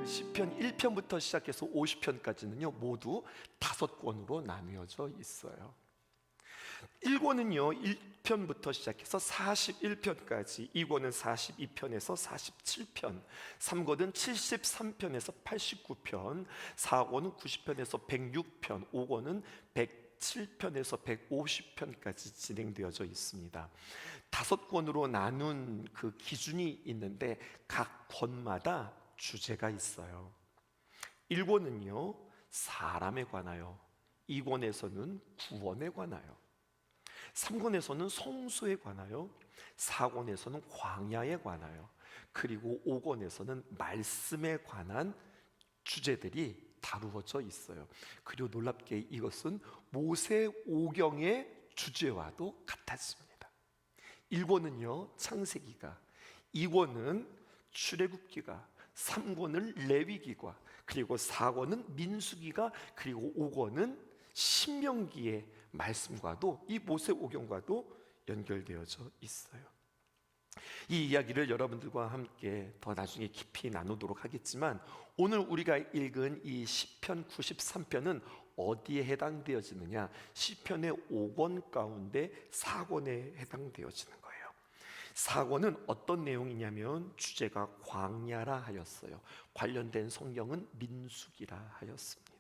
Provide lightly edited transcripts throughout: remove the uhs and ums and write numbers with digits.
시편 1편부터 시작해서 50편까지는요 모두 5권으로 나뉘어져 있어요. 1권은요 1편부터 시작해서 41편까지, 2권은 42편에서 47편, 3권은 73편에서 89편, 4권은 90편에서 106편, 5권은 107편에서 150편까지 진행되어져 있습니다. 5권으로 나눈 그 기준이 있는데 각 권마다 주제가 있어요. 1권은요 사람에 관하여, 2권에서는 구원에 관하여, 3권에서는 성소에 관하여, 4권에서는 광야에 관하여, 그리고 5권에서는 말씀에 관한 주제들이 다루어져 있어요. 그리고 놀랍게 이것은 모세오경의 주제와도 같았습니다. 1권은요 창세기가, 2권은 출애굽기가, 3권은 레위기가, 그리고 4권은 민수기가, 그리고 5권은 신명기의 말씀과도 이 모세오경과도 연결되어져 있어요. 이 이야기를 여러분들과 함께 더 나중에 깊이 나누도록 하겠지만, 오늘 우리가 읽은 이 시편 93편은 어디에 해당되어지느냐? 시편의 5권 가운데 4권에 해당되어지는 거예요. 4권은 어떤 내용이냐면 주제가 광야라 하였어요. 관련된 성경은 민수기라 하였습니다.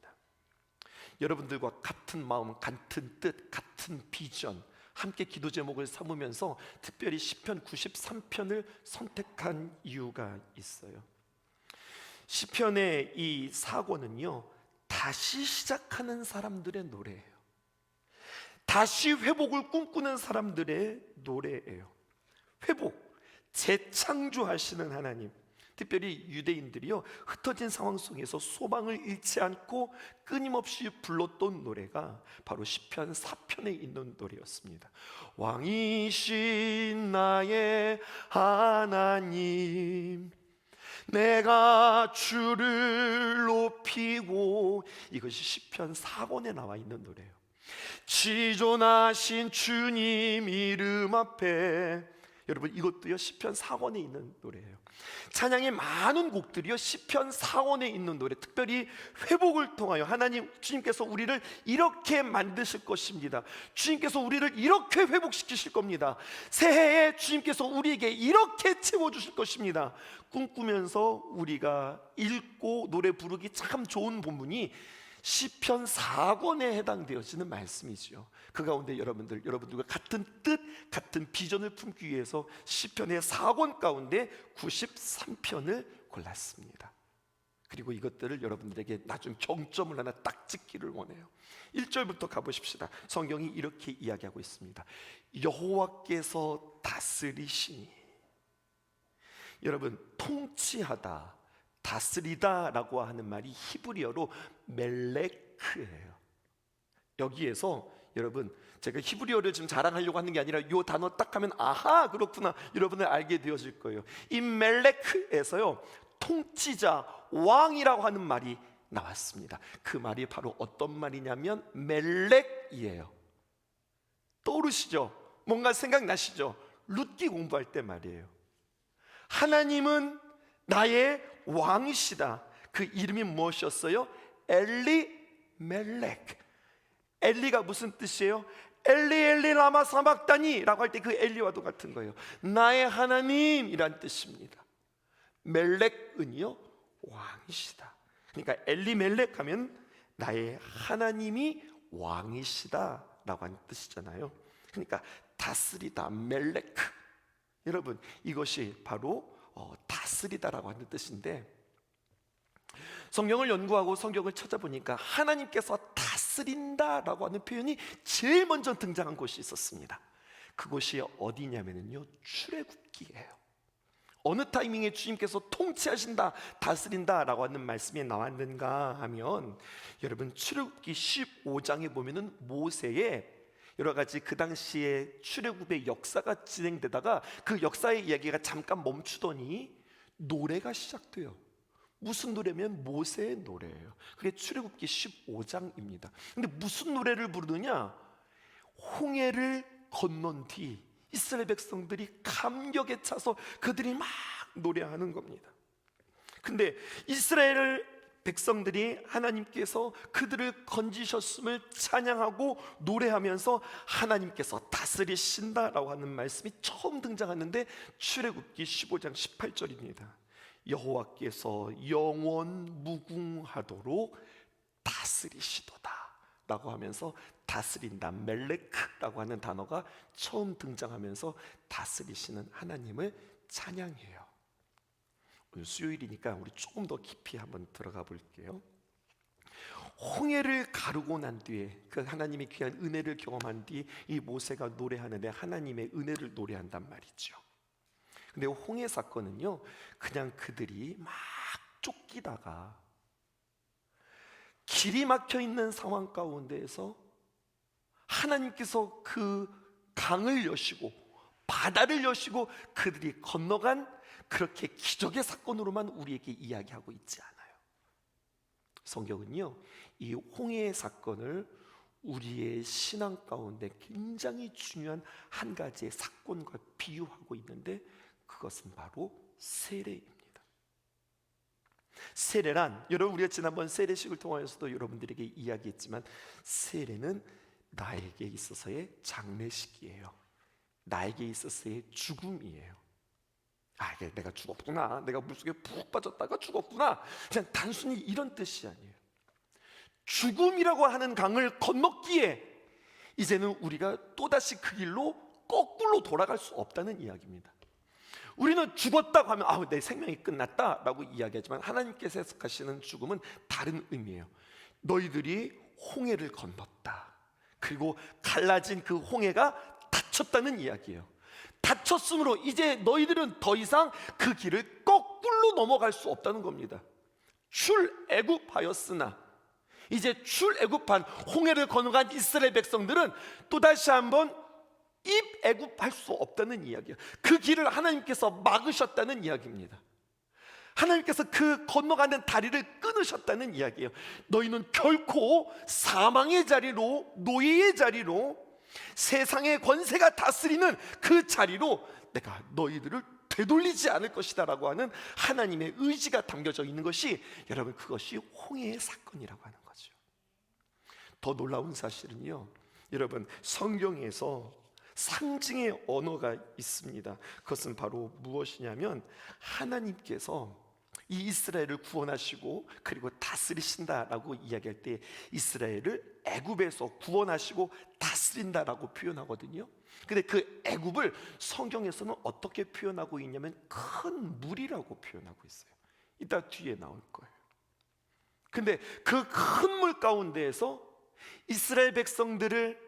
여러분들과 같은 마음, 같은 뜻, 같은 비전, 함께 기도 제목을 삼으면서 특별히 시편 93편을 선택한 이유가 있어요. 시편의 이 4권은요 다시 시작하는 사람들의 노래예요. 다시 회복을 꿈꾸는 사람들의 노래예요. 회복, 재창조하시는 하나님, 특별히 유대인들이요 흩어진 상황 속에서 소망을 잃지 않고 끊임없이 불렀던 노래가 바로 시편 4편에 있는 노래였습니다. 왕이신 나의 하나님, 내가 주를 높이고, 이것이 시편 4권에 나와 있는 노래예요. 지존하신 주님 이름 앞에, 여러분 이것도요 시편 4권에 있는 노래예요. 찬양의 많은 곡들이요 시편 4권에 있는 노래, 특별히 회복을 통하여 하나님, 주님께서 우리를 이렇게 만드실 것입니다. 주님께서 우리를 이렇게 회복시키실 겁니다. 새해에 주님께서 우리에게 이렇게 채워주실 것입니다. 꿈꾸면서 우리가 읽고 노래 부르기 참 좋은 본문이 시편 4권에 해당되어지는 말씀이지요. 그 가운데 여러분들과 같은 뜻, 같은 비전을 품기 위해서 시편의 4권 가운데 93편을 골랐습니다. 그리고 이것들을 여러분들에게 나중 경점을 하나 딱 찍기를 원해요. 1절부터 가보십시다. 성경이 이렇게 이야기하고 있습니다. 여호와께서 다스리시니. 여러분, 통치하다, 다스리다 라고 하는 말이 히브리어로 멜레크예요. 여기에서 여러분, 제가 히브리어를 지금 자랑하려고 하는 게 아니라 이 단어 딱 하면 아하 그렇구나 여러분을 알게 되어질 거예요. 이 멜레크에서요 통치자, 왕이라고 하는 말이 나왔습니다. 그 말이 바로 어떤 말이냐면 멜렉이에요. 떠오르시죠? 뭔가 생각나시죠? 룻기 공부할 때 말이에요. 하나님은 나의 왕이시다. 그 이름이 무엇이었어요? 엘리멜렉. 엘리가 무슨 뜻이에요? 엘리 엘리 라마 사박다니 라고 할 때 그 엘리와도 같은 거예요. 나의 하나님이란 뜻입니다. 멜렉은요 왕이시다. 그러니까 엘리멜렉 하면 나의 하나님이 왕이시다 라고 하는 뜻이잖아요. 그러니까 다스리다, 멜렉. 여러분, 이것이 바로 다스리다라고 하는 뜻인데, 성경을 연구하고 성경을 찾아보니까 하나님께서 다스린다라고 하는 표현이 제일 먼저 등장한 곳이 있었습니다. 그곳이 어디냐면요 출애굽기예요. 어느 타이밍에 주님께서 통치하신다, 다스린다라고 하는 말씀이 나왔는가 하면, 여러분 출애굽기 15장에 보면은 모세의 여러 가지 그 당시에 출애굽의 역사가 진행되다가 그 역사의 이야기가 잠깐 멈추더니 노래가 시작돼요. 무슨 노래면 모세의 노래예요. 그게 출애굽기 15장입니다. 근데 무슨 노래를 부르느냐? 홍해를 건넌 뒤 이스라엘 백성들이 감격에 차서 그들이 막 노래하는 겁니다. 근데 이스라엘 백성들이 하나님께서 그들을 건지셨음을 찬양하고 노래하면서 하나님께서 다스리신다라고 하는 말씀이 처음 등장하는데 출애굽기 15장 18절입니다. 여호와께서 영원 무궁하도록 다스리시도다 라고 하면서 다스린다, 멜레크라고 하는 단어가 처음 등장하면서 다스리시는 하나님을 찬양해요. 오늘 수요일이니까 우리 조금 더 깊이 한번 들어가 볼게요. 홍해를 가르고 난 뒤에 그 하나님의 귀한 은혜를 경험한 뒤 이 모세가 노래하는데 하나님의 은혜를 노래한단 말이죠. 근데 홍해 사건은요, 그냥 그들이 막 쫓기다가 길이 막혀 있는 상황 가운데에서 하나님께서 그 강을 여시고 바다를 여시고 그들이 건너간 그렇게 기적의 사건으로만 우리에게 이야기하고 있지 않아요. 성경은요, 이 홍해의 사건을 우리의 신앙 가운데 굉장히 중요한 한 가지의 사건과 비유하고 있는데 그것은 바로 세례입니다. 세례란, 여러분 우리가 지난번 세례식을 통하여서도 여러분들에게 이야기했지만 세례는 나에게 있어서의 장례식이에요. 나에게 있어서의 죽음이에요. 이게 내가 죽었구나, 내가 물속에 푹 빠졌다가 죽었구나, 그냥 단순히 이런 뜻이 아니에요. 죽음이라고 하는 강을 건넜기에 이제는 우리가 또다시 그 길로 거꾸로 돌아갈 수 없다는 이야기입니다. 우리는 죽었다고 하면 내 생명이 끝났다라고 이야기하지만 하나님께서 해석하시는 죽음은 다른 의미예요. 너희들이 홍해를 건넜다, 그리고 갈라진 그 홍해가 닫혔다는 이야기예요. 닫혔으므로 이제 너희들은 더 이상 그 길을 거꾸로 넘어갈 수 없다는 겁니다. 출애굽하였으나, 이제 출애굽한 홍해를 건너간 이스라엘 백성들은 또다시 한번 입애굽할 수 없다는 이야기예요. 그 길을 하나님께서 막으셨다는 이야기입니다. 하나님께서 그 건너가는 다리를 끊으셨다는 이야기예요. 너희는 결코 사망의 자리로, 노예의 자리로, 세상의 권세가 다스리는 그 자리로 내가 너희들을 되돌리지 않을 것이다 라고 하는 하나님의 의지가 담겨져 있는 것이, 여러분, 그것이 홍해의 사건이라고 하는 거죠. 더 놀라운 사실은요, 여러분, 성경에서 상징의 언어가 있습니다. 그것은 바로 무엇이냐면 하나님께서 이 이스라엘을 구원하시고 그리고 다스리신다라고 이야기할 때 이스라엘을 애굽에서 구원하시고 다스린다라고 표현하거든요. 근데 그 애굽을 성경에서는 어떻게 표현하고 있냐면 큰 물이라고 표현하고 있어요. 이따 뒤에 나올 거예요. 근데 그 큰 물 가운데에서 이스라엘 백성들을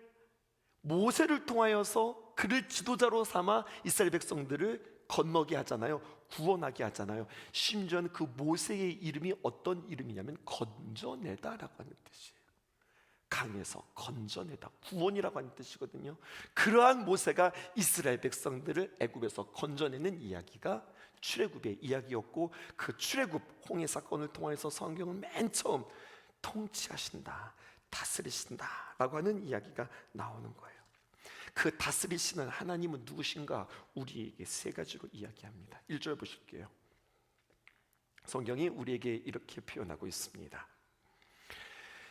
모세를 통하여서 그를 지도자로 삼아 이스라엘 백성들을 건너게 하잖아요. 구원하게 하잖아요. 심지어는 그 모세의 이름이 어떤 이름이냐면 건져내다라고 하는 뜻이에요. 강에서 건져내다, 구원이라고 하는 뜻이거든요. 그러한 모세가 이스라엘 백성들을 애굽에서 건져내는 이야기가 출애굽의 이야기였고, 그 출애굽 홍해 사건을 통해서 성경은 맨 처음 통치하신다, 다스리신다 라고 하는 이야기가 나오는 거예요. 그 다스리시는 하나님은 누구신가? 우리에게 세 가지로 이야기합니다. 1절 보실게요. 성경이 우리에게 이렇게 표현하고 있습니다.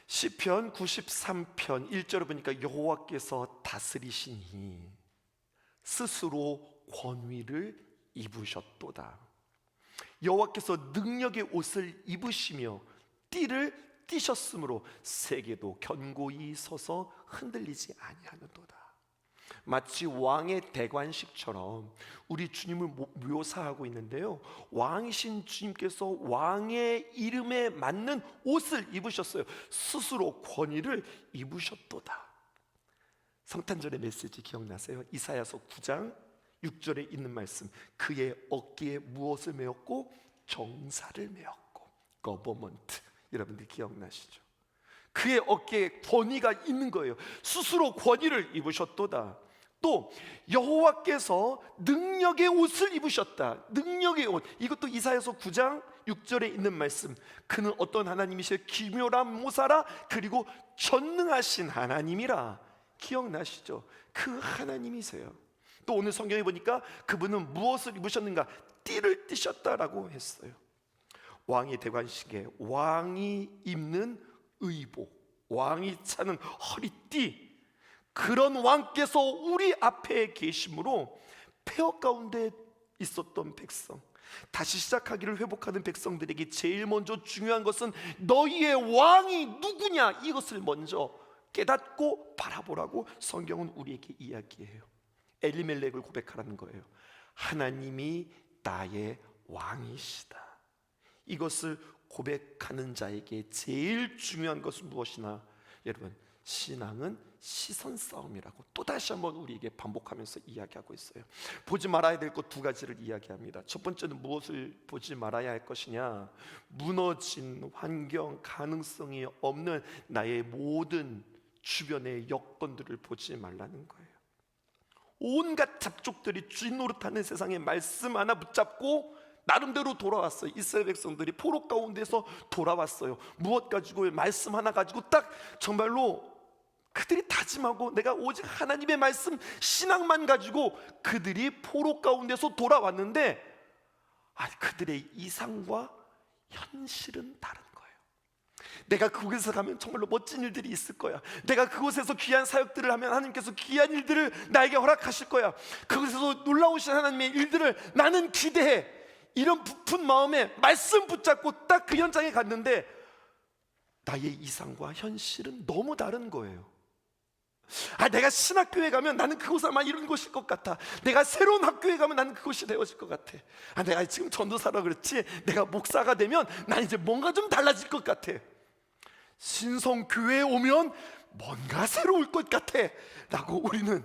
시편 93편 1절을 보니까 여호와께서 다스리시니 스스로 권위를 입으셨도다. 여호와께서 능력의 옷을 입으시며 띠를 띠셨으므로 세계도 견고히 서서 흔들리지 아니하는도다. 마치 왕의 대관식처럼 우리 주님을 묘사하고 있는데요, 왕이신 주님께서 왕의 이름에 맞는 옷을 입으셨어요. 스스로 권위를 입으셨도다. 성탄절의 메시지 기억나세요? 이사야서 9장 6절에 있는 말씀, 그의 어깨에 무엇을 메었고 정사를 메었고, 거버먼트, 여러분들 기억나시죠? 그의 어깨에 권위가 있는 거예요. 스스로 권위를 입으셨도다. 또 여호와께서 능력의 옷을 입으셨다. 능력의 옷, 이것도 이사야서 9장 6절에 있는 말씀, 그는 어떤 하나님이시여 기묘한 모사라, 그리고 전능하신 하나님이라. 기억나시죠? 그 하나님이세요. 또 오늘 성경에 보니까 그분은 무엇을 입으셨는가? 띠를 띠셨다라고 했어요. 왕의 대관식에 왕이 입는 의복, 왕이 차는 허리띠, 그런 왕께서 우리 앞에 계심으로 폐허 가운데 있었던 백성, 다시 시작하기를 회복하는 백성들에게 제일 먼저 중요한 것은 너희의 왕이 누구냐, 이것을 먼저 깨닫고 바라보라고 성경은 우리에게 이야기해요. 엘리멜렉을 고백하라는 거예요. 하나님이 나의 왕이시다. 이것을 고백하는 자에게 제일 중요한 것은 무엇이나, 여러분, 신앙은 시선 싸움이라고 또다시 한번 우리에게 반복하면서 이야기하고 있어요. 보지 말아야 될 것 두 가지를 이야기합니다. 첫 번째는 무엇을 보지 말아야 할 것이냐, 무너진 환경, 가능성이 없는 나의 모든 주변의 여건들을 보지 말라는 거예요. 온갖 잡족들이 주인 노릇하는 세상에 말씀 하나 붙잡고 나름대로 돌아왔어요. 이스라엘 백성들이 포로 가운데서 돌아왔어요. 무엇 가지고? 말씀 하나 가지고 딱 정말로 그들이 다짐하고 내가 오직 하나님의 말씀, 신앙만 가지고 그들이 포로 가운데서 돌아왔는데, 그들의 이상과 현실은 다른 거예요. 내가 그곳에 가면 정말로 멋진 일들이 있을 거야. 내가 그곳에서 귀한 사역들을 하면 하나님께서 귀한 일들을 나에게 허락하실 거야. 그곳에서 놀라우신 하나님의 일들을 나는 기대해. 이런 부푼 마음에 말씀 붙잡고 딱 그 현장에 갔는데 나의 이상과 현실은 너무 다른 거예요. 내가 신학교에 가면 나는 그곳 아마 이런 곳일 것 같아. 내가 새로운 학교에 가면 나는 그곳이 되어질 것 같아. 내가 지금 전도사라 그렇지, 내가 목사가 되면 난 이제 뭔가 좀 달라질 것 같아. 신성교회에 오면 뭔가 새로울 것 같아 라고 우리는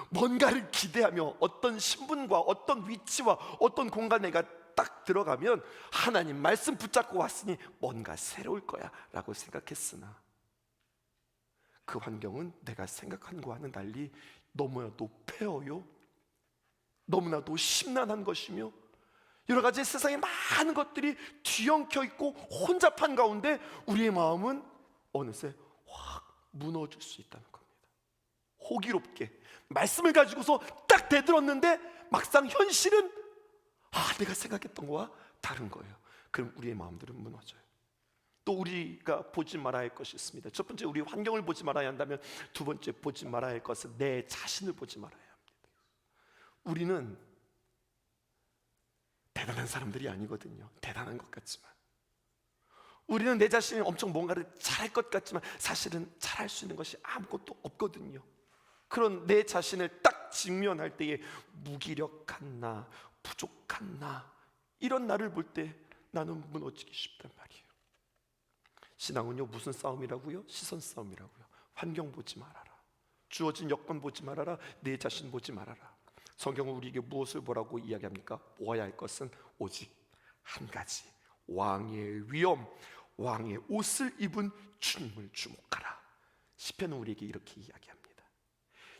뭔가를 기대하며 어떤 신분과 어떤 위치와 어떤 공간에 내가 딱 들어가면 하나님 말씀 붙잡고 왔으니 뭔가 새로울 거야 라고 생각했으나, 그 환경은 내가 생각한 것과는 달리 너무나도 폐허요, 너무나도 심란한 것이며 여러 가지 세상에 많은 것들이 뒤엉켜 있고 혼잡한 가운데 우리의 마음은 어느새 확 무너질 수 있다는 겁니다. 호기롭게 말씀을 가지고서 딱 대들었는데 막상 현실은 내가 생각했던 거와 다른 거예요. 그럼 우리의 마음들은 무너져요. 또 우리가 보지 말아야 할 것이 있습니다. 첫 번째, 우리 환경을 보지 말아야 한다면, 두 번째 보지 말아야 할 것은 내 자신을 보지 말아야 합니다. 우리는 대단한 사람들이 아니거든요. 대단한 것 같지만 우리는 내 자신이 엄청 뭔가를 잘할 것 같지만 사실은 잘할 수 있는 것이 아무것도 없거든요. 그런 내 자신을 딱 직면할 때에 무기력한 나, 부족한 나, 이런 나를 볼 때 나는 무너지기 쉽단 말이에요. 신앙은요, 무슨 싸움이라고요? 시선 싸움이라고요. 환경 보지 말아라, 주어진 여건 보지 말아라, 내 자신 보지 말아라. 성경은 우리에게 무엇을 보라고 이야기합니까? 보아야 할 것은 오직 한 가지, 왕의 위엄, 왕의 옷을 입은 주님을 주목하라. 시편은 우리에게 이렇게 이야기합니다.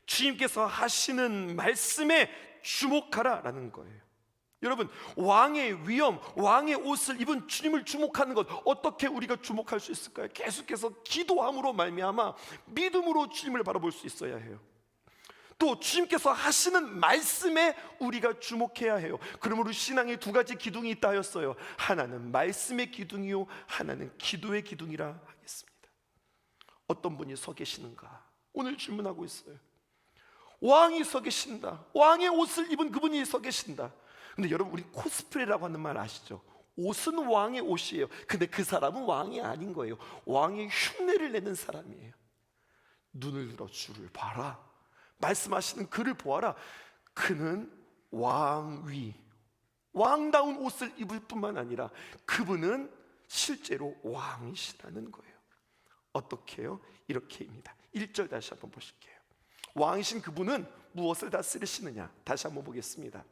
주님께서 하시는 말씀에 주목하라 라는 거예요. 여러분, 왕의 위엄, 왕의 옷을 입은 주님을 주목하는 것, 어떻게 우리가 주목할 수 있을까요? 계속해서 기도함으로 말미암아 믿음으로 주님을 바라볼 수 있어야 해요. 또 주님께서 하시는 말씀에 우리가 주목해야 해요. 그러므로 신앙에 두 가지 기둥이 있다 하였어요. 하나는 말씀의 기둥이요, 하나는 기도의 기둥이라 하겠습니다. 어떤 분이 서 계시는가? 오늘 질문하고 있어요. 왕이 서 계신다. 왕의 옷을 입은 그분이 서 계신다. 근데 여러분, 우리 코스프레라고 하는 말 아시죠? 옷은 왕의 옷이에요. 근데 그 사람은 왕이 아닌 거예요. 왕의 흉내를 내는 사람이에요. 눈을 들어 주를 봐라, 말씀하시는 그를 보아라. 그는 왕위, 왕다운 옷을 입을 뿐만 아니라 그분은 실제로 왕이시라는 거예요. 어떻게 해요? 이렇게입니다. 1절 다시 한번 보실게요. 왕이신 그분은 무엇을 다스리시느냐? 다시 한번 보겠습니다.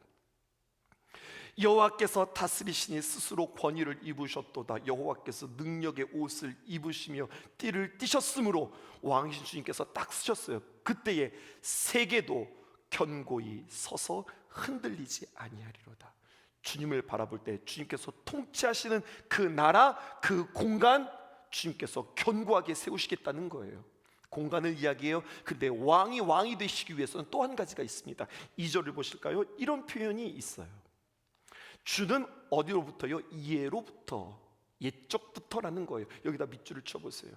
여호와께서 다스리시니 스스로 권위를 입으셨도다. 여호와께서 능력의 옷을 입으시며 띠를 띠셨으므로 왕이신 주님께서 딱 쓰셨어요. 그때에 세계도 견고히 서서 흔들리지 아니하리로다. 주님을 바라볼 때 주님께서 통치하시는 그 나라, 그 공간, 주님께서 견고하게 세우시겠다는 거예요. 공간을 이야기해요. 근데 왕이 되시기 위해서는 또 한 가지가 있습니다. 2절을 보실까요? 이런 표현이 있어요. 주는 어디로부터요? 이해로부터 옛적부터라는 거예요. 여기다 밑줄을 쳐보세요.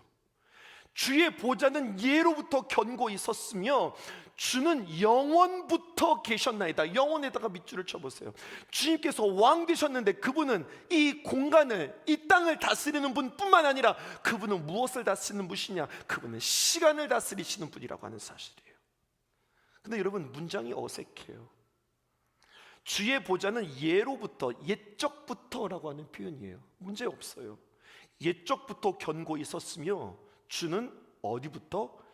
주의 보좌는 예로부터 견고히 섰으며 주는 영원부터 계셨나이다. 영원에다가 밑줄을 쳐보세요. 주님께서 왕 되셨는데 그분은 이 공간을, 이 땅을 다스리는 분뿐만 아니라 그분은 무엇을 다스리는 분이냐? 그분은 시간을 다스리시는 분이라고 하는 사실이에요. 근데 여러분, 문장이 어색해요. 주의 보좌는 예로부터, 옛적부터라고 하는 표현이에요. 문제 없어요. 옛적부터 견고히 섰으며 주는 어디부터?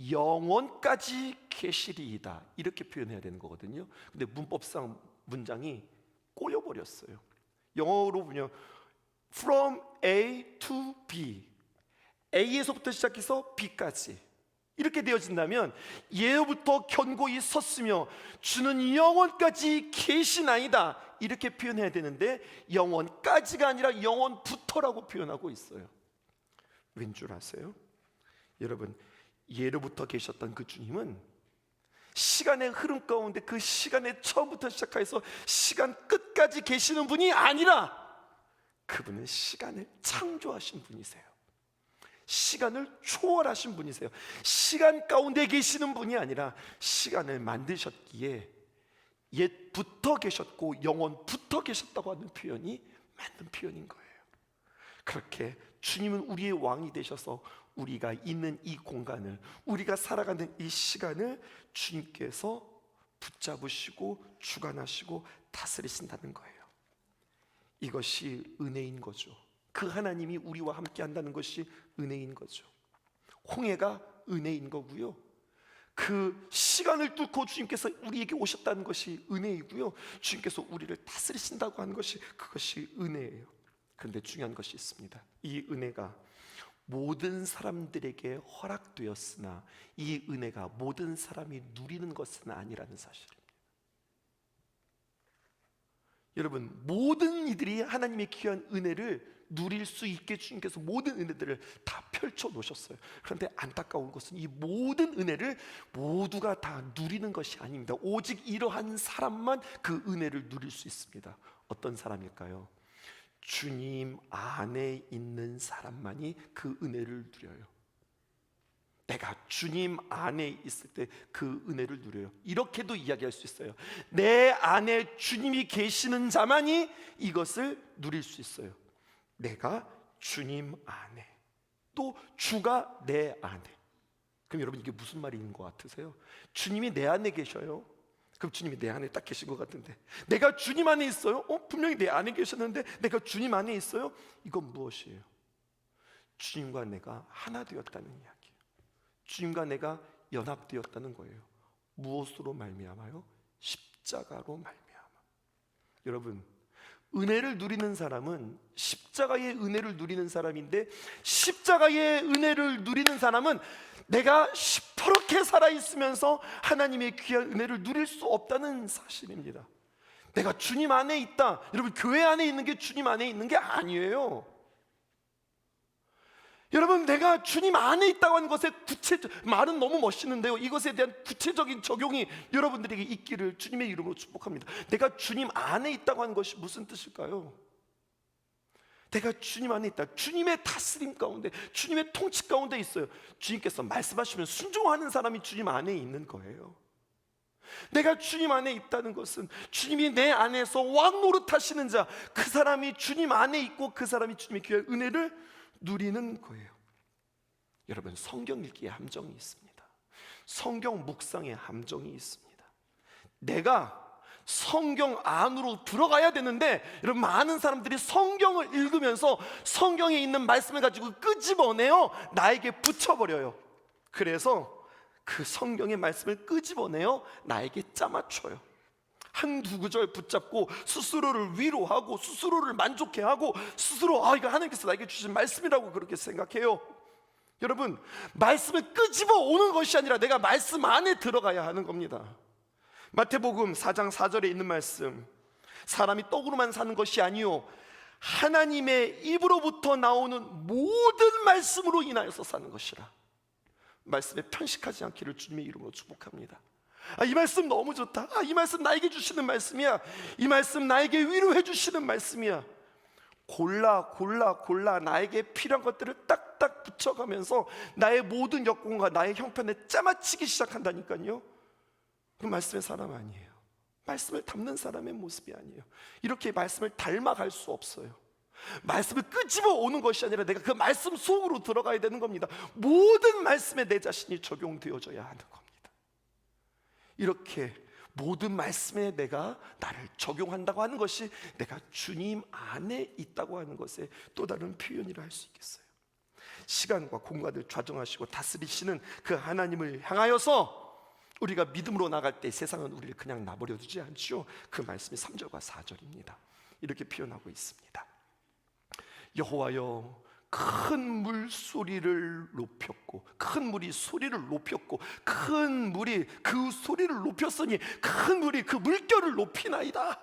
영원까지 계시리이다. 이렇게 표현해야 되는 거거든요. 근데 문법상 문장이 꼬여버렸어요. 영어로 보면 from A to B, A에서부터 시작해서 B까지 이렇게 되어진다면 예로부터 견고히 섰으며 주는 영원까지 계시나이다 이렇게 표현해야 되는데 영원까지가 아니라 영원부터라고 표현하고 있어요. 왠 줄 아세요? 여러분, 예로부터 계셨던 그 주님은 시간의 흐름 가운데 그 시간의 처음부터 시작해서 시간 끝까지 계시는 분이 아니라 그분은 시간을 창조하신 분이세요. 시간을 초월하신 분이세요. 시간 가운데 계시는 분이 아니라 시간을 만드셨기에 옛부터 계셨고 영원부터 계셨다고 하는 표현이 맞는 표현인 거예요. 그렇게 주님은 우리의 왕이 되셔서 우리가 있는 이 공간을, 우리가 살아가는 이 시간을 주님께서 붙잡으시고 주관하시고 다스리신다는 거예요. 이것이 은혜인 거죠. 그 하나님이 우리와 함께 한다는 것이 은혜인 거죠. 홍해가 은혜인 거고요. 그 시간을 뚫고 주님께서 우리에게 오셨다는 것이 은혜이고요. 주님께서 우리를 다스리신다고 하는 것이, 그것이 은혜예요. 그런데 중요한 것이 있습니다. 이 은혜가 모든 사람들에게 허락되었으나 이 은혜가 모든 사람이 누리는 것은 아니라는 사실입니다. 여러분, 모든 이들이 하나님의 귀한 은혜를 누릴 수 있게 주님께서 모든 은혜들을 다 펼쳐 놓으셨어요. 그런데 안타까운 것은 이 모든 은혜를 모두가 다 누리는 것이 아닙니다. 오직 이러한 사람만 그 은혜를 누릴 수 있습니다. 어떤 사람일까요? 주님 안에 있는 사람만이 그 은혜를 누려요. 내가 주님 안에 있을 때 그 은혜를 누려요. 이렇게도 이야기할 수 있어요. 내 안에 주님이 계시는 자만이 이것을 누릴 수 있어요. 내가 주님 안에, 또 주가 내 안에. 그럼 여러분, 이게 무슨 말인 것 같으세요? 주님이 내 안에 계셔요. 그럼 주님이 내 안에 딱 계신 것 같은데, 내가 주님 안에 있어요? 분명히 내 안에 계셨는데 내가 주님 안에 있어요? 이건 무엇이에요? 주님과 내가 하나 되었다는 이야기예요. 주님과 내가 연합되었다는 거예요. 무엇으로 말미암아요? 십자가로 말미암아. 여러분, 은혜를 누리는 사람은 십자가의 은혜를 누리는 사람인데, 십자가의 은혜를 누리는 사람은 내가 시퍼렇게 살아있으면서 하나님의 귀한 은혜를 누릴 수 없다는 사실입니다. 내가 주님 안에 있다. 여러분, 교회 안에 있는 게 주님 안에 있는 게 아니에요. 여러분, 내가 주님 안에 있다고 하는 것의 말은 너무 멋있는데요, 이것에 대한 구체적인 적용이 여러분들에게 있기를 주님의 이름으로 축복합니다. 내가 주님 안에 있다고 하는 것이 무슨 뜻일까요? 내가 주님 안에 있다, 주님의 다스림 가운데, 주님의 통치 가운데 있어요. 주님께서 말씀하시면 순종하는 사람이 주님 안에 있는 거예요. 내가 주님 안에 있다는 것은 주님이 내 안에서 왕 노릇하시는 자, 그 사람이 주님 안에 있고 그 사람이 주님의 귀한 은혜를 누리는 거예요. 여러분, 성경 읽기에 함정이 있습니다. 성경 묵상에 함정이 있습니다. 내가 성경 안으로 들어가야 되는데, 여러분, 많은 사람들이 성경을 읽으면서 성경에 있는 말씀을 가지고 끄집어내어 나에게 붙여버려요. 그래서 그 성경의 말씀을 끄집어내어 나에게 짜맞춰요. 한두 구절 붙잡고 스스로를 위로하고 스스로를 만족해하고 스스로 이거 하나님께서 나에게 주신 말씀이라고 그렇게 생각해요. 여러분, 말씀을 끄집어 오는 것이 아니라 내가 말씀 안에 들어가야 하는 겁니다. 마태복음 4장 4절에 있는 말씀, 사람이 떡으로만 사는 것이 아니요 하나님의 입으로부터 나오는 모든 말씀으로 인하여서 사는 것이라. 말씀에 편식하지 않기를 주님의 이름으로 축복합니다. 이 말씀 너무 좋다. 이 말씀 나에게 주시는 말씀이야. 이 말씀 나에게 위로해 주시는 말씀이야. 골라 나에게 필요한 것들을 딱딱 붙여가면서 나의 모든 여건과 나의 형편에 짜맞추기 시작한다니까요. 그 말씀의 사람 아니에요. 말씀을 담는 사람의 모습이 아니에요. 이렇게 말씀을 닮아갈 수 없어요. 말씀을 끄집어 오는 것이 아니라 내가 그 말씀 속으로 들어가야 되는 겁니다. 모든 말씀에 내 자신이 적용되어져야 하는 겁니다. 이렇게 모든 말씀에 내가 나를 적용한다고 하는 것이 내가 주님 안에 있다고 하는 것의 또 다른 표현이라 할 수 있겠어요. 시간과 공간을 좌정하시고 다스리시는 그 하나님을 향하여서 우리가 믿음으로 나갈 때 세상은 우리를 그냥 놔버려 두지 않죠. 그 말씀이 3절과 4절입니다. 이렇게 표현하고 있습니다. 여호와여, 큰 물소리를 높였고, 큰 물이 소리를 높였고, 큰 물이 그 소리를 높였으니 큰 물이 그 물결을 높이나이다.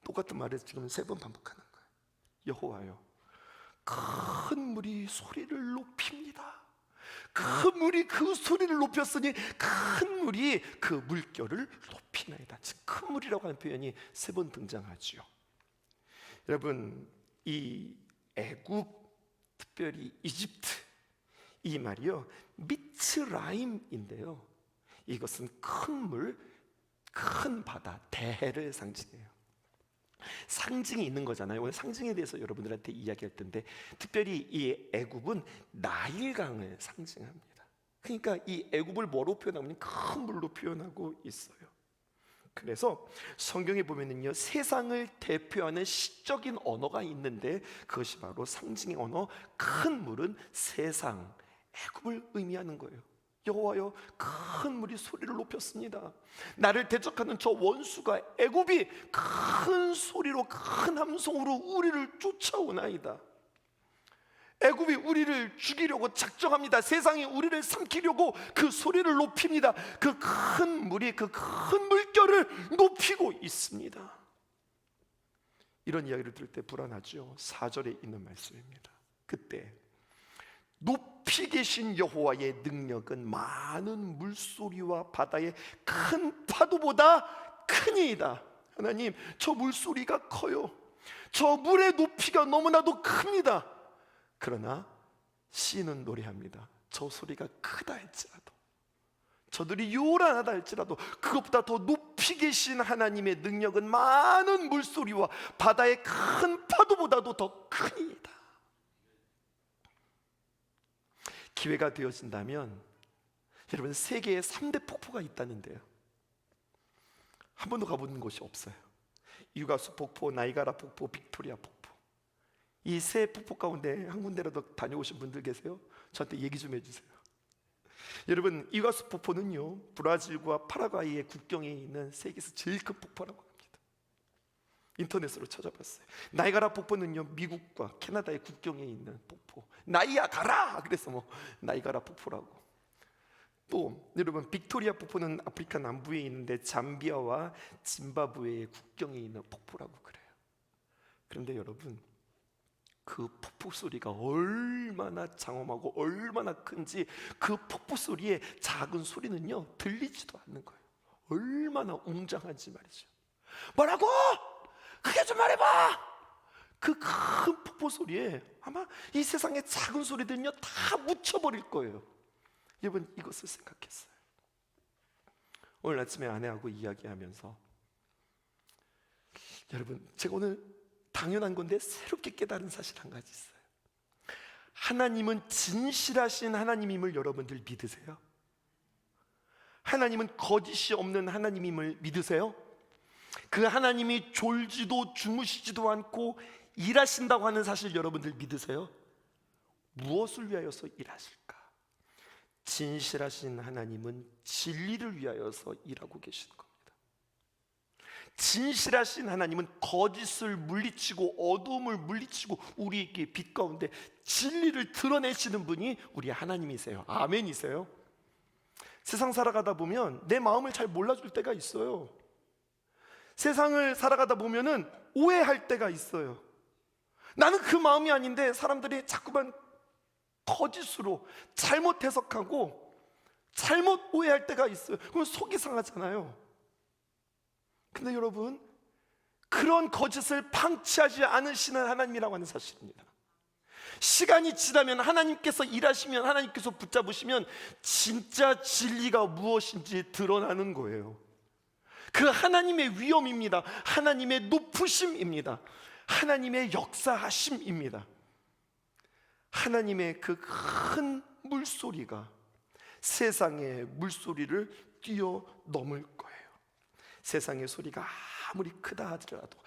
똑같은 말을 지금 3번 반복하는 거예요. 여호와여, 큰 물이 소리를 높입니다. 큰 물이 그 소리를 높였으니 큰 물이 그 물결을 높이나이다. 즉 큰 물이라고 하는 표현이 3번 등장하죠. 여러분, 이 애굽, 특별히 이집트, 이 말이요 미츠라임인데요, 이것은 큰 물, 큰 바다, 대해를 상징해요. 상징이 있는 거잖아요. 오늘 상징에 대해서 여러분들한테 이야기할 텐데, 특별히 이 애굽은 나일강을 상징합니다. 그러니까 이 애굽을 뭐로 표현하면 큰 물로 표현하고 있어요. 그래서 성경에 보면은요, 세상을 대표하는 시적인 언어가 있는데 그것이 바로 상징의 언어, 큰 물은 세상, 애굽을 의미하는 거예요. 여호와여, 큰 물이 소리를 높였습니다. 나를 대적하는 저 원수가 애굽이 큰 소리로, 큰 함성으로 우리를 쫓아오나이다. 애굽이 우리를 죽이려고 작정합니다. 세상이 우리를 삼키려고 그 소리를 높입니다. 그 큰 물이 그 큰 물결을 높이고 있습니다. 이런 이야기를 들을 때 불안하죠. 4절에 있는 말씀입니다. 그때 높이 계신 여호와의 능력은 많은 물소리와 바다의 큰 파도보다 크니이다. 하나님, 저 물소리가 커요. 저 물의 높이가 너무나도 큽니다. 그러나 시인은 노래합니다. 저 소리가 크다 할지라도, 저들이 요란하다 할지라도 그것보다 더 높이 계신 하나님의 능력은 많은 물소리와 바다의 큰 파도보다도 더 크니이다. 기회가 되어진다면 여러분, 세계에 3대 폭포가 있다는데요, 한 번도 가본 곳이 없어요. 유가수 폭포, 나이가라 폭포, 빅토리아 폭포. 이 세 폭포 가운데 한 군데라도 다녀오신 분들 계세요? 저한테 얘기 좀 해주세요. 여러분, 이과수 폭포는요, 브라질과 파라과이의 국경에 있는 세계에서 제일 큰 폭포라고 합니다. 인터넷으로 찾아봤어요. 나이가라 폭포는요, 미국과 캐나다의 국경에 있는 폭포, 나이아가라, 그래서 뭐 나이가라 폭포라고. 또 여러분, 빅토리아 폭포는 아프리카 남부에 있는데 잠비아와 짐바브웨의 국경에 있는 폭포라고 그래요. 그런데 여러분, 그 폭포 소리가 얼마나 장엄하고 얼마나 큰지 그 폭포 소리의 작은 소리는요 들리지도 않는 거예요. 얼마나 웅장한지 말이죠. 뭐라고? 크게 좀 말해봐. 그 큰 폭포 소리에 아마 이 세상의 작은 소리들은요 다 묻혀버릴 거예요. 여러분, 이것을 생각했어요. 오늘 아침에 아내하고 이야기하면서, 여러분, 제가 오늘 당연한 건데 새롭게 깨달은 사실 한 가지 있어요. 하나님은 진실하신 하나님임을 여러분들 믿으세요? 하나님은 거짓이 없는 하나님임을 믿으세요? 그 하나님이 졸지도 주무시지도 않고 일하신다고 하는 사실 여러분들 믿으세요? 무엇을 위하여서 일하실까? 진실하신 하나님은 진리를 위하여서 일하고 계시는 겁니다. 진실하신 하나님은 거짓을 물리치고 어두움을 물리치고 우리에게 빛 가운데 진리를 드러내시는 분이 우리 하나님이세요. 아멘이세요? 세상 살아가다 보면 내 마음을 잘 몰라줄 때가 있어요. 세상을 살아가다 보면은 오해할 때가 있어요. 나는 그 마음이 아닌데 사람들이 자꾸만 거짓으로 잘못 해석하고 잘못 오해할 때가 있어요. 그럼 속이 상하잖아요. 근데 여러분, 그런 거짓을 방치하지 않으시는 하나님이라고 하는 사실입니다. 시간이 지나면 하나님께서 일하시면, 하나님께서 붙잡으시면 진짜 진리가 무엇인지 드러나는 거예요. 그 하나님의 위엄입니다. 하나님의 높으심입니다. 하나님의 역사하심입니다. 하나님의 그 큰 물소리가 세상의 물소리를 뛰어넘을 거예요. 세상의 소리가 아무리 크다 하더라도,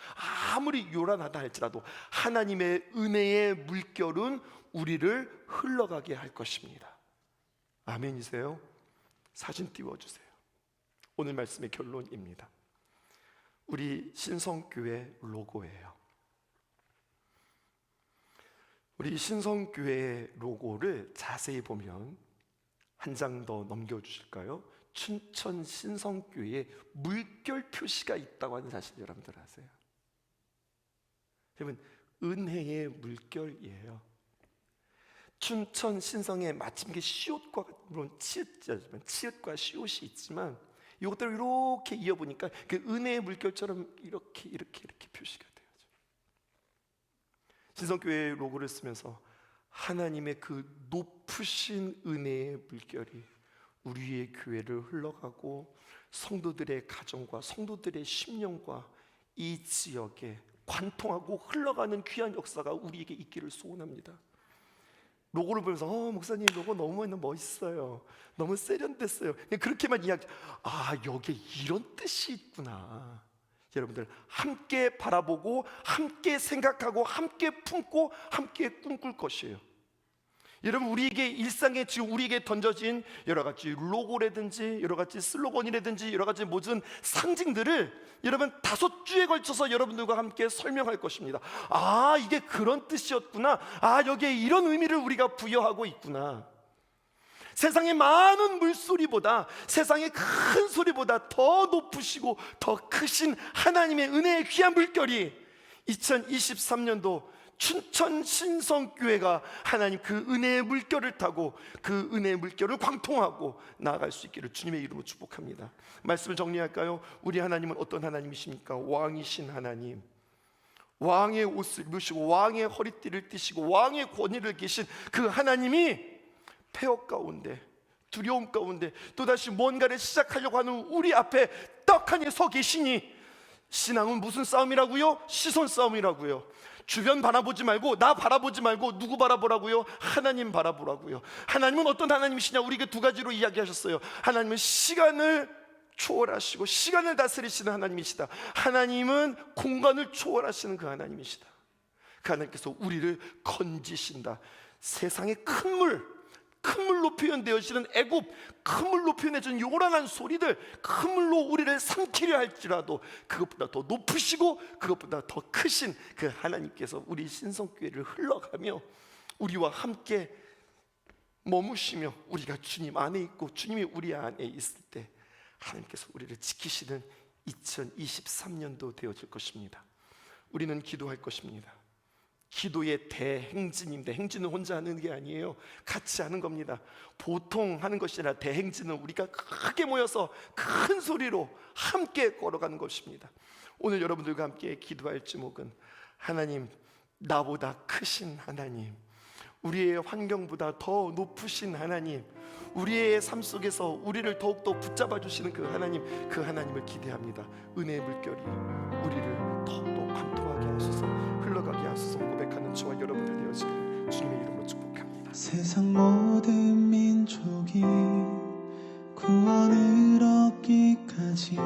아무리 요란하다 할지라도 하나님의 은혜의 물결은 우리를 흘러가게 할 것입니다. 아멘이세요? 사진 띄워주세요. 오늘 말씀의 결론입니다. 우리 신성교회 로고예요. 우리 신성교회 로고를 자세히 보면, 한 장 더 넘겨주실까요? 춘천 신성교회에 물결 표시가 있다고 하는 사실 여러분들 아세요? 여러분, 은혜의 물결이에요. 춘천 신성에 마침 시옷과, 물론 치읓과 시옷이 있지만 이것들을 이렇게 이어보니까 그 은혜의 물결처럼 이렇게 표시가 돼요. 신성교회 로고를 쓰면서 하나님의 그 높으신 은혜의 물결이 우리의 교회를 흘러가고 성도들의 가정과 성도들의 심령과 이 지역에 관통하고 흘러가는 귀한 역사가 우리에게 있기를 소원합니다. 로고를 보면서 목사님 로고 너무 멋있어요, 너무 세련됐어요, 그렇게만 이야기, 여기에 이런 뜻이 있구나. 여러분들 함께 바라보고 함께 생각하고 함께 품고 함께 꿈꿀 것이에요. 여러분, 우리에게 일상에 지금 우리에게 던져진 여러 가지 로고라든지 여러 가지 슬로건이라든지 여러 가지 모든 상징들을 여러분 5주에 걸쳐서 여러분들과 함께 설명할 것입니다. 이게 그런 뜻이었구나. 여기에 이런 의미를 우리가 부여하고 있구나. 세상의 많은 물소리보다, 세상의 큰 소리보다 더 높으시고 더 크신 하나님의 은혜의 귀한 물결이 2023년도 춘천 신성교회가 하나님 그 은혜의 물결을 타고 그 은혜의 물결을 광통하고 나아갈 수 있기를 주님의 이름으로 축복합니다. 말씀을 정리할까요? 우리 하나님은 어떤 하나님이십니까? 왕이신 하나님, 왕의 옷을 입으시고 왕의 허리띠를 띠시고 왕의 권위를 계신 그 하나님이 폐허 가운데, 두려움 가운데 또다시 뭔가를 시작하려고 하는 우리 앞에 떡하니 서 계시니, 신앙은 무슨 싸움이라고요? 시선 싸움이라고요. 주변 바라보지 말고, 나 바라보지 말고 누구 바라보라고요? 하나님 바라보라고요. 하나님은 어떤 하나님이시냐? 우리에게 2가지로 이야기하셨어요. 하나님은 시간을 초월하시고 시간을 다스리시는 하나님이시다. 하나님은 공간을 초월하시는 그 하나님이시다. 그 하나님께서 우리를 건지신다. 세상의 큰 물로 표현되어지는 애굽, 큰 물로 표현해지는 요란한 소리들, 큰 물로 우리를 삼키려 할지라도 그것보다 더 높으시고 그것보다 더 크신 그 하나님께서 우리 신성교회를 흘러가며 우리와 함께 머무시며, 우리가 주님 안에 있고 주님이 우리 안에 있을 때 하나님께서 우리를 지키시는 2023년도 되어질 것입니다. 우리는 기도할 것입니다. 기도의 대행진입니다. 행진은 혼자 하는 게 아니에요. 같이 하는 겁니다. 보통 하는 것이 아니라 대행진은 우리가 크게 모여서 큰 소리로 함께 걸어가는 것입니다. 오늘 여러분들과 함께 기도할 제목은, 하나님, 나보다 크신 하나님, 우리의 환경보다 더 높으신 하나님, 우리의 삶 속에서 우리를 더욱더 붙잡아 주시는 그 하나님을 기대합니다. 은혜의 물결이 우리를 더욱더 관통하게 하소서, 흘러가게 하소서 고백하는 저와 여러분들 되어지기를 주님의 이름으로 축복합니다. 세상 모든 민족이 구원을 얻기까지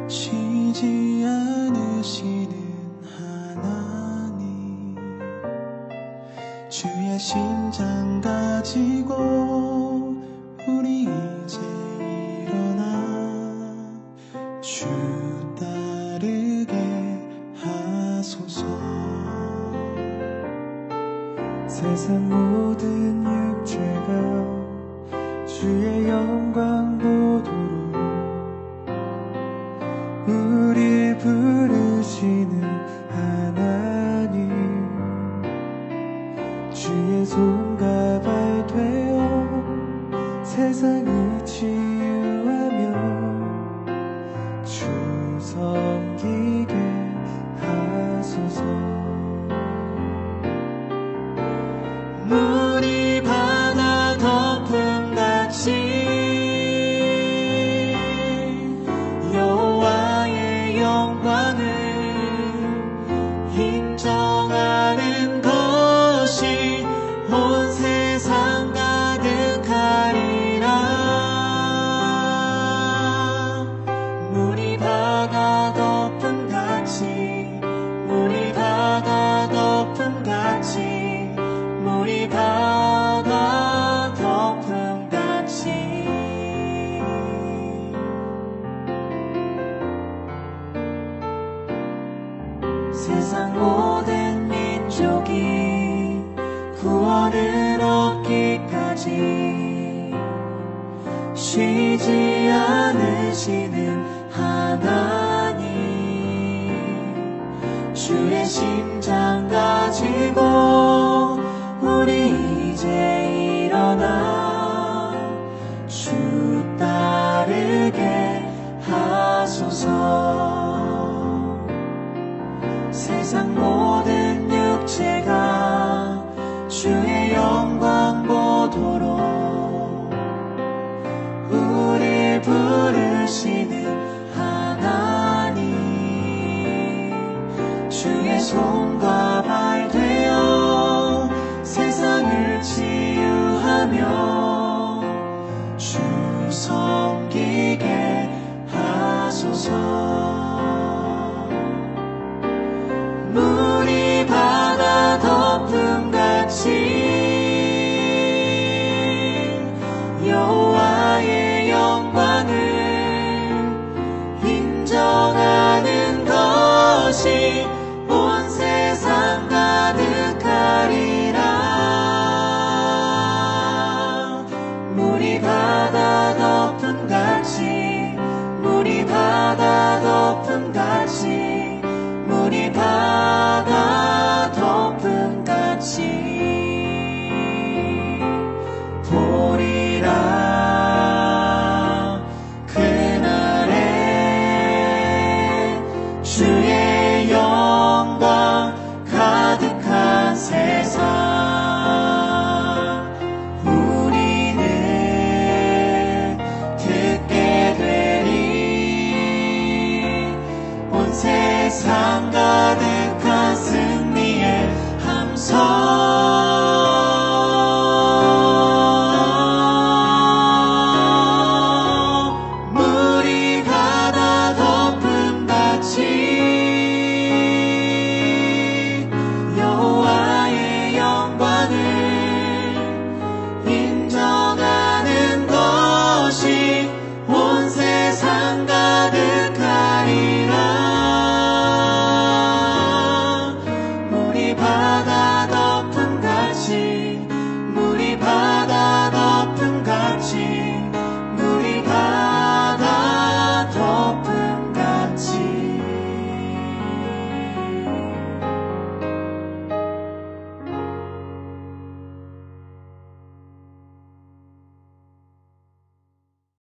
쉬지 않으시는 하나님, 주의 심장 가지고 우리 이제 일어나 주 따르게 하소서. 세상 모든 육체가 주의 영광 보도록 우리 부르시는 하나님, 주의 손과 발 되어 세상을 치유하며 주 섬기게 하소서. 물이 바다 덮음같이 여호와의 영광을 인정하는 것이 온 세상 가득하리라. 물이 바다 덮음같이 물이 바다 덮음같이 물이 바다 덮음같이 세상 모든 민족이 구원을 얻기까지 쉬지 않으시는 하나님, 주의 심장 가지고 우리 이제 일어나 주 따르게 하소서. 세상 모든 육체가 주의 영광 보도록 우릴 부르시는 하나님, 주의 손과 발 되어 세상을 치유하며 주 섬기게 하소서. 물이 바다 덮음같이 여호와의 영광을 인정하는 것이